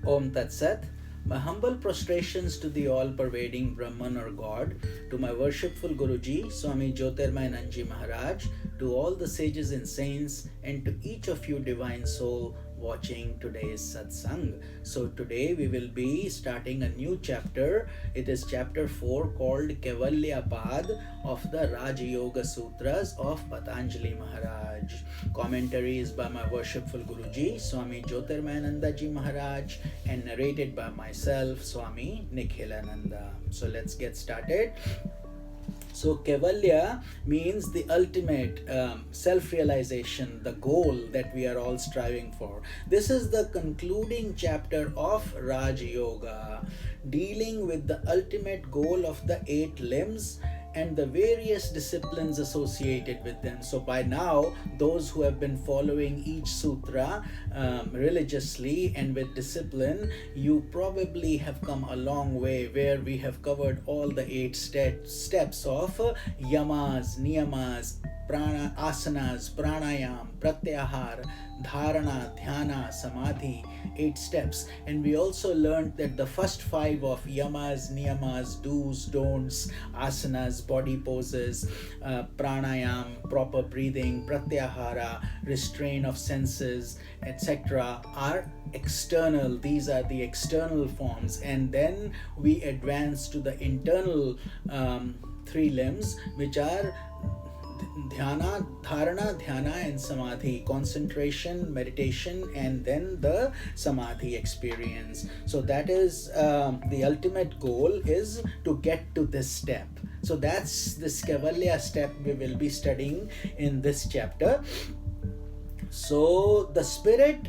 Om Tat Sat. My humble prostrations to the all-pervading Brahman or God, to my worshipful Guruji, Swami Jyotirmayananda Maharaj, to all the sages and saints, and to each of you divine soul watching today's satsang. So today we will be starting a new chapter. It is chapter 4 called Kaivalya Pad of the Raja Yoga Sutras of Patanjali Maharaj. Commentary is by my worshipful Guruji, Swami Jyotirmayananda Ji Maharaj, and narrated by myself, Swami Nikhilananda. So let's get started. So Kaivalya means the ultimate self-realization, the goal that we are all striving for. This is the concluding chapter of Raja Yoga, dealing with the ultimate goal of the 8 limbs and the various disciplines associated with them. So by now, those who have been following each sutra religiously and with discipline, you probably have come a long way, where we have covered all the 8 steps of yamas, niyamas, prana, asanas, pranayam, pratyahar, dharana, dhyana, samadhi, 8 steps. And we also learned that the first 5 of yamas, niyamas, do's, don'ts, asanas, body poses, pranayam, proper breathing, pratyahara, restraint of senses, etc. are external. These are the external forms. And then we advance to the internal 3 limbs, which are dhyana, dharana, dhyana, and samadhi, concentration, meditation, and then the samadhi experience. So that is the ultimate goal, is to get to this step. So that's this Kaivalya step we will be studying in this chapter. So the spirit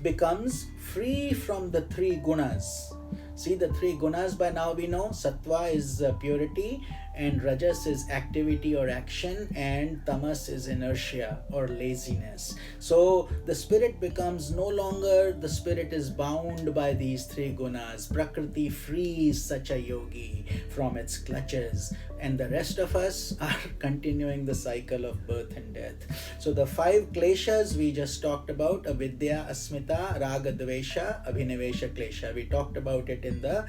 becomes free from the 3 gunas. See, the 3 gunas by now we know. Sattva is purity, and Rajas is activity or action, and Tamas is inertia or laziness. So the spirit becomes no longer, the spirit is bound by these 3 gunas. Prakriti frees such a yogi from its clutches, and the rest of us are continuing the cycle of birth and death. So the 5 kleshas we just talked about: avidya, asmita, raga, dvesha, abhinivesha, klesha. We talked about it in the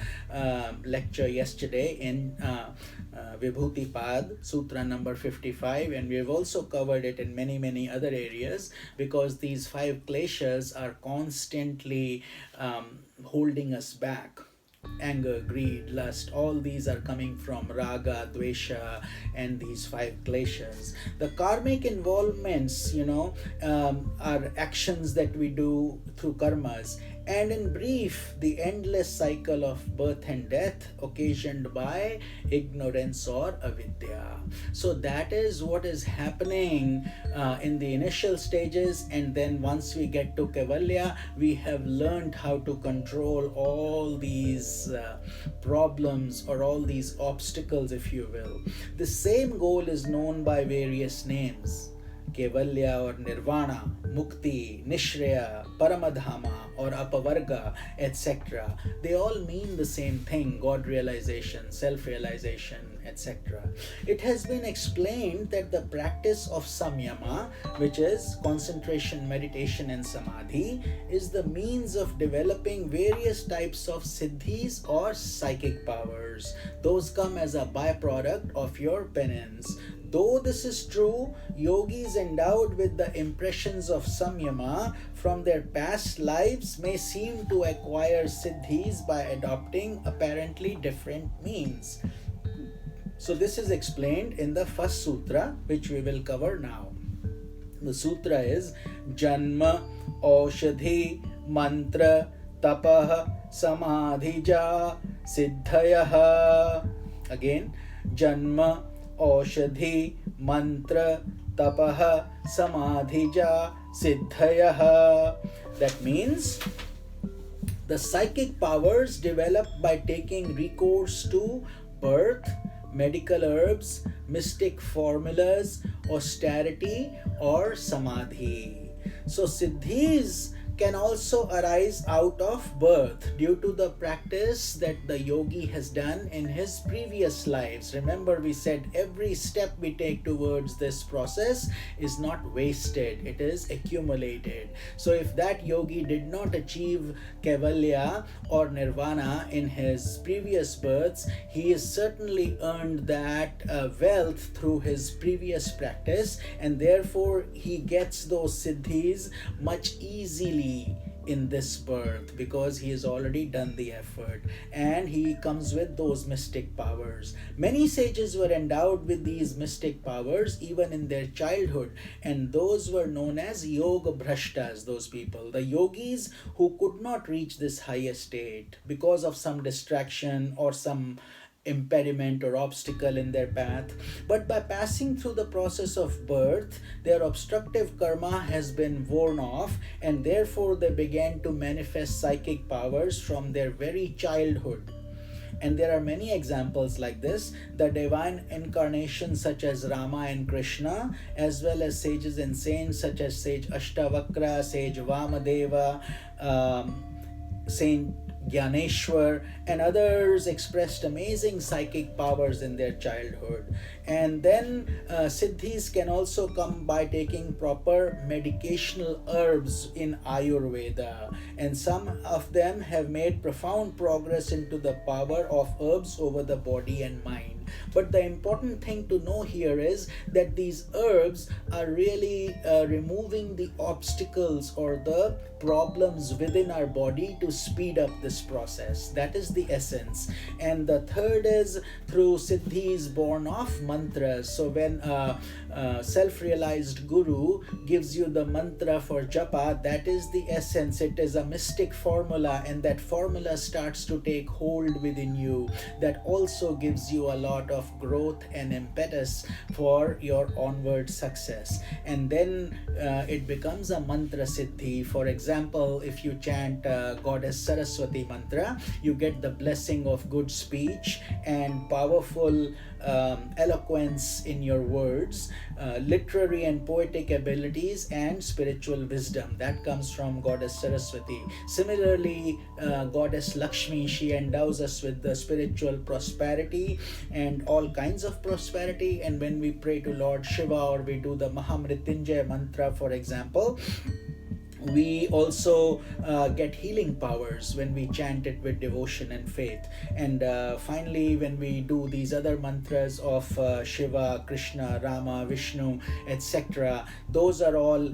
lecture yesterday in Vibhuti Pad, Sutra number 55, and we have also covered it in many other areas, because these 5 kleshas are constantly holding us back. Anger, greed, lust, all these are coming from raga, dvesha, and these 5 kleshas. The karmic involvements, are actions that we do through karmas. And in brief, the endless cycle of birth and death occasioned by ignorance or avidya. So that is what is happening in the initial stages. And then once we get to Kaivalya, we have learned how to control all these problems, or all these obstacles, if you will. The same goal is known by various names: Kaivalya or Nirvana, Mukti, Nishraya, Paramadhama or Apavarga, etc. They all mean the same thing: God realization, self-realization, etc. It has been explained that the practice of samyama, which is concentration, meditation, and samadhi, is the means of developing various types of siddhis or psychic powers. Those come as a byproduct of your penance. Though this is true, yogis endowed with the impressions of samyama from their past lives may seem to acquire siddhis by adopting apparently different means. So this is explained in the first sutra, which we will cover now. The sutra is Janma, Aushadhi, Mantra, Tapah, Samadhija, Siddhayaha. Again, Janma, Aushadhi, Mantra, Tapah, Samadhija, Siddhayaha. That means the psychic powers developed by taking recourse to birth, medical herbs, mystic formulas, austerity, or samadhi. So siddhis can also arise out of birth due to the practice that the yogi has done in his previous lives. Remember, we said every step we take towards this process is not wasted, it is accumulated. So if that yogi did not achieve Kaivalya or Nirvana in his previous births, he has certainly earned that wealth through his previous practice, and therefore he gets those siddhis much easily in this birth because he has already done the effort, and he comes with those mystic powers. Many sages were endowed with these mystic powers even in their childhood, and those were known as yoga bhrashtas, those people, the yogis who could not reach this higher state because of some distraction or some impediment or obstacle in their path. But by passing through the process of birth, their obstructive karma has been worn off, and therefore they began to manifest psychic powers from their very childhood. And there are many examples like this. The divine incarnations such as Rama and Krishna, as well as sages and saints such as sage Ashtavakra, sage Vamadeva, Saint Gyaneshwar, and others expressed amazing psychic powers in their childhood. And then siddhis can also come by taking proper medicational herbs in Ayurveda, and some of them have made profound progress into the power of herbs over the body and mind. But the important thing to know here is that these herbs are really removing the obstacles or the problems within our body to speed up this process. That is the essence. And the third is through siddhis born of mantras. So when a self-realized guru gives you the mantra for japa, that is the essence. It is a mystic formula, and that formula starts to take hold within you. That also gives you a lot of growth and impetus for your onward success. And then it becomes a mantra siddhi. For example, if you chant Goddess Saraswati mantra, you get the blessing of good speech and powerful eloquence in your words, literary and poetic abilities, and spiritual wisdom. That comes from Goddess Saraswati. Similarly, Goddess Lakshmi, she endows us with the spiritual prosperity and all kinds of prosperity. And when we pray to Lord Shiva or we do the Mahamrityunjaya mantra, for example, we also get healing powers when we chant it with devotion and faith. And finally, when we do these other mantras of Shiva, Krishna, Rama, Vishnu, etc., those are all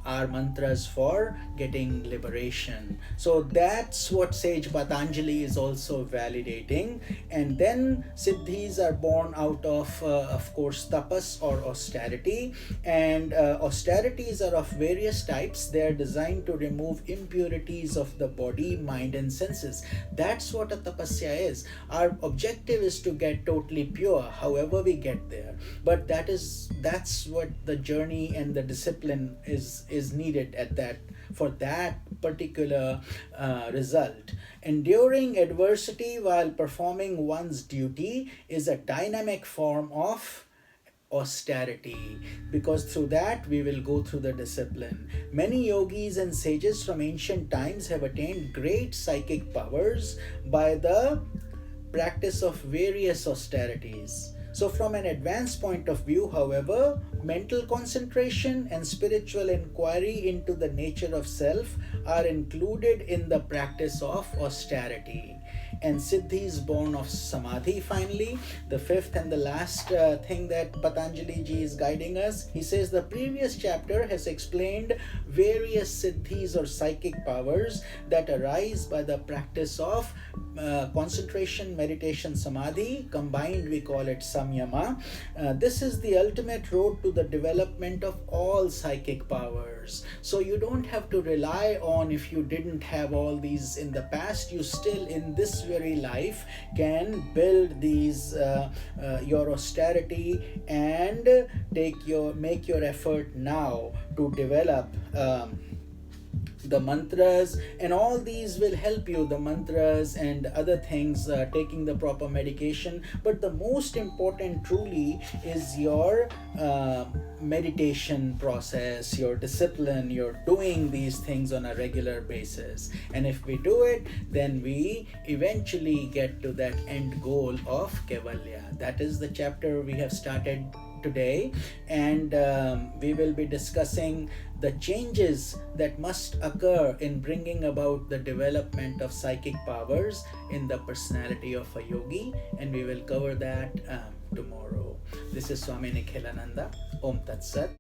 our mantras for getting liberation. So that's what sage Patanjali is also validating. And then siddhis are born out of course, tapas or austerity. And austerities are of various types. They are designed to remove impurities of the body, mind, and senses. That's what a tapasya is. Our objective is to get totally pure, however we get there. But that's what the journey and the discipline is needed for that particular result. Enduring adversity while performing one's duty is a dynamic form of austerity, because through that we will go through the discipline. Many yogis and sages from ancient times have attained great psychic powers by the practice of various austerities. So from an advanced point of view, however, mental concentration and spiritual inquiry into the nature of self are included in the practice of austerity. And siddhis born of samadhi, finally, the fifth and the last thing that Patanjali ji is guiding us. He says the previous chapter has explained various siddhis or psychic powers that arise by the practice of concentration, meditation, samadhi. Combined, we call it samyama. This is the ultimate road to the development of all psychic powers. So you don't have to rely on, if you didn't have all these in the past, you still in this very life can build these your austerity and make your effort now to develop the mantras, and all these will help you, the mantras and other things, taking the proper medication. But the most important truly is your meditation process, your discipline, your doing these things on a regular basis. And if we do it, then we eventually get to that end goal of Kaivalya. That is the chapter we have started today, and we will be discussing the changes that must occur in bringing about the development of psychic powers in the personality of a yogi, and we will cover that tomorrow. This is Swami Nikhilananda. Om Tat Sat.